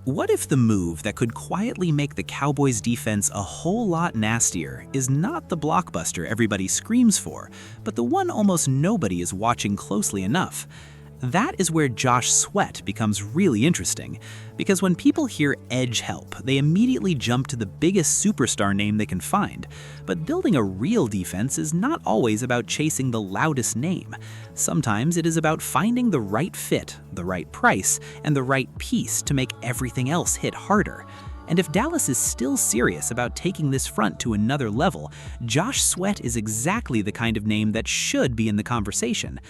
What if the move that could quietly make the Cowboys' defense a whole lot nastier is not the blockbuster everybody screams for, but the one almost nobody is watching closely enough? That is where Josh Sweat becomes really interesting, because when people hear edge help, they immediately jump to the biggest superstar name they can find. But building a real defense is not always about chasing the loudest name. Sometimes it is about finding the right fit, the right price, and the right piece to make everything else hit harder. And if Dallas is still serious about taking this front to another level, Josh Sweat is exactly the kind of name that should be in the conversation.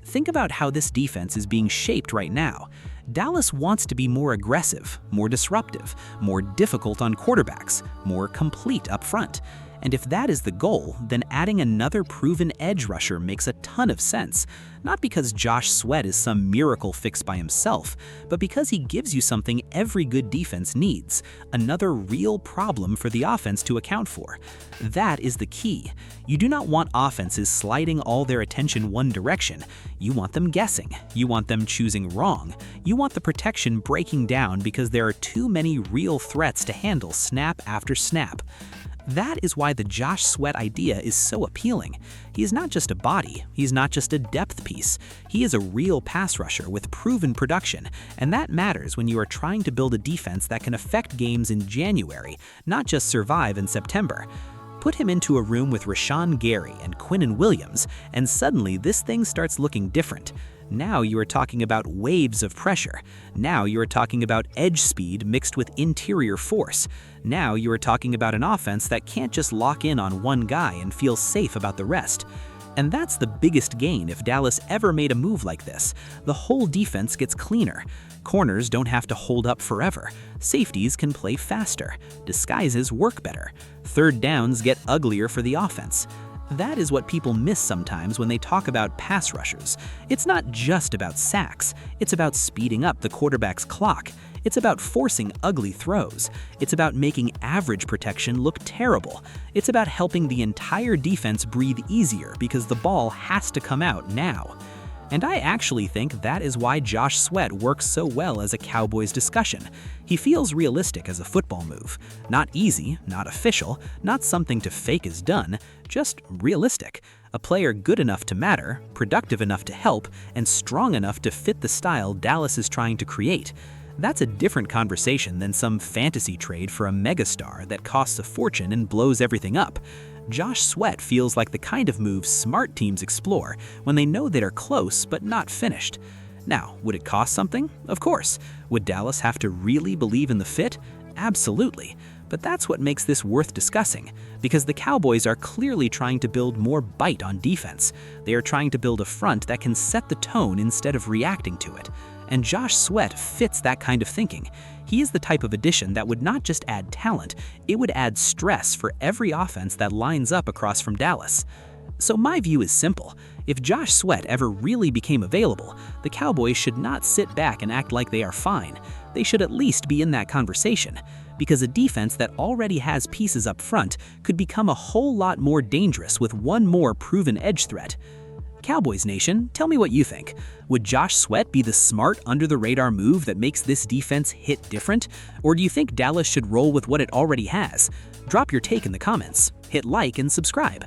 Think about how this defense is being shaped right now. Dallas wants to be more aggressive, more disruptive, more difficult on quarterbacks, more complete up front. And if that is the goal, then adding another proven edge rusher makes a ton of sense. Not because Josh Sweat is some miracle fix by himself, but because he gives you something every good defense needs, another real problem for the offense to account for. That is the key. You do not want offenses sliding all their attention one direction. You want them guessing. You want them choosing wrong. You want the protection breaking down because there are too many real threats to handle snap after snap. That is why the Josh Sweat idea is so appealing. He is not just a body, he's not just a depth piece. He is a real pass rusher with proven production, and that matters when you are trying to build a defense that can affect games in January, not just survive in September. Put him into a room with Rashawn Gary and Quinnen Williams, and suddenly this thing starts looking different. Now you are talking about waves of pressure. Now you are talking about edge speed mixed with interior force. Now you are talking about an offense that can't just lock in on one guy and feel safe about the rest. And that's the biggest gain if Dallas ever made a move like this. The whole defense gets cleaner. Corners don't have to hold up forever. Safeties can play faster. Disguises work better. Third downs get uglier for the offense. That is what people miss sometimes when they talk about pass rushers. It's not just about sacks. It's about speeding up the quarterback's clock. It's about forcing ugly throws. It's about making average protection look terrible. It's about helping the entire defense breathe easier because the ball has to come out now. And I actually think that is why Josh Sweat works so well as a Cowboys discussion. He feels realistic as a football move. Not easy, not official, not something to fake as done, just realistic. A player good enough to matter, productive enough to help, and strong enough to fit the style Dallas is trying to create. That's a different conversation than some fantasy trade for a megastar that costs a fortune and blows everything up. Josh Sweat feels like the kind of move smart teams explore when they know they are close but not finished. Now, would it cost something? Of course. Would Dallas have to really believe in the fit? Absolutely. But that's what makes this worth discussing, because the Cowboys are clearly trying to build more bite on defense. They are trying to build a front that can set the tone instead of reacting to it. And Josh Sweat fits that kind of thinking. He is the type of addition that would not just add talent, it would add stress for every offense that lines up across from Dallas. So my view is simple. If Josh Sweat ever really became available, the Cowboys should not sit back and act like they are fine. They should at least be in that conversation, because a defense that already has pieces up front could become a whole lot more dangerous with one more proven edge threat. Cowboys Nation, tell me what you think. Would Josh Sweat be the smart, under-the-radar move that makes this defense hit different? Or do you think Dallas should roll with what it already has? Drop your take in the comments. Hit like and subscribe.